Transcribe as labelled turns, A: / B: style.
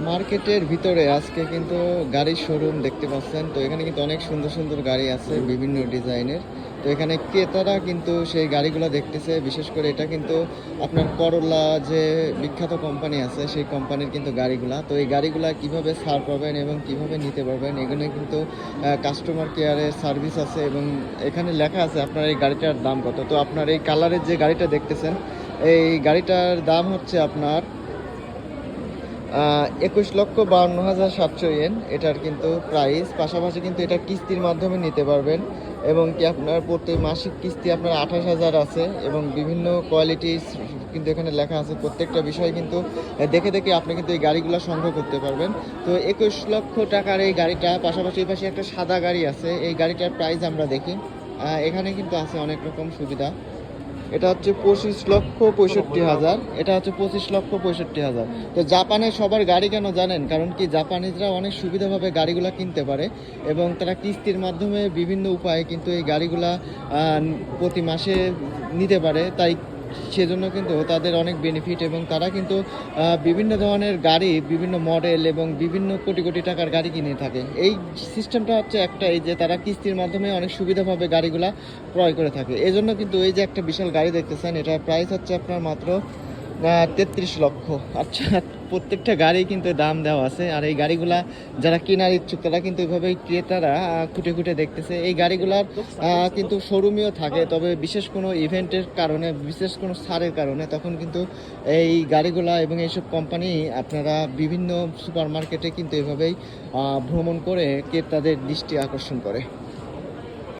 A: মার্কেটের ভিতরে আজকে কিন্তু গাড়ির শোরুম দেখতে পাচ্ছেন। তো এখানে কিন্তু অনেক সুন্দর সুন্দর গাড়ি আছে বিভিন্ন ডিজাইনের। তো এখানে ক্রেতারা কিন্তু সেই গাড়িগুলো দেখতেছে। বিশেষ করে এটা কিন্তু আপনার করলা যে বিখ্যাত কোম্পানি আছে সেই কোম্পানির কিন্তু গাড়িগুলা। তো এই গাড়িগুলা কিভাবে ছাড় পাবেন এবং কিভাবে নিতে পারবেন এখানে কিন্তু কাস্টমার কেয়ারের সার্ভিস আছে এবং এখানে লেখা আছে আপনার এই গাড়িটার দাম কত। তো আপনার এই কালারের যে গাড়িটা দেখতেছেন এই গাড়িটার দাম হচ্ছে আপনার 21,52,700 ইয়েন এটার কিন্তু প্রাইস। পাশাপাশি কিন্তু এটা কিস্তির মাধ্যমে নিতে পারবেন এবং কি আপনার প্রতি মাসিক কিস্তি আপনার 28,000 আছে এবং বিভিন্ন কোয়ালিটি কিন্তু এখানে লেখা আছে। প্রত্যেকটা বিষয় কিন্তু দেখে দেখে আপনি কিন্তু এই গাড়িগুলো সংগ্রহ করতে পারবেন। তো 21 লক্ষ টাকার এই গাড়িটা, পাশাপাশি এই পাশে একটা সাদা গাড়ি আছে। এই গাড়িটার প্রাইস আমরা দেখি। এখানে কিন্তু আছে অনেক রকম সুবিধা। এটা হচ্ছে 25,65,000, এটা হচ্ছে 25,65,000। তো জাপানে সবার গাড়ি কেন জানেন? কারণ কি জাপানিজরা অনেক সুবিধাভাবে গাড়িগুলা কিনতে পারে এবং তারা কিস্তির মাধ্যমে বিভিন্ন উপায়ে কিন্তু এই গাড়িগুলা প্রতি মাসে নিতে পারে। তাই সেজন্য কিন্তু তাদের অনেক বেনিফিট এবং তারা কিন্তু বিভিন্ন ধরনের গাড়ি, বিভিন্ন মডেল এবং বিভিন্ন কোটি কোটি টাকার গাড়ি কিনে থাকে। এই সিস্টেমটা হচ্ছে একটাই যে তারা কিস্তির মাধ্যমে অনেক সুবিধাভাবে গাড়িগুলা ক্রয় করে থাকে। এই জন্য কিন্তু এই যে একটা বিশাল গাড়ি দেখতেছেন এটার প্রাইস হচ্ছে আপনার মাত্র 33 লক্ষ। আচ্ছা, প্রত্যেকটা গাড়ি কিন্তু দাম দেওয়া আছে আর এই গাড়িগুলা যারা কেনার ইচ্ছুক তারা কিন্তু এইভাবে ক্রেতারা খুঁটে খুঁটে দেখতেছে। এই গাড়িগুলার কিন্তু শোরুমেও থাকে, তবে বিশেষ কোনো ইভেন্টের কারণে, বিশেষ কোনো ছাড়ের কারণে তখন কিন্তু এই গাড়িগুলা এবং এইসব কোম্পানি আপনারা বিভিন্ন সুপার মার্কেটে কিন্তু এভাবেই ভ্রমণ করে ক্রেতাদের দৃষ্টি আকর্ষণ করে।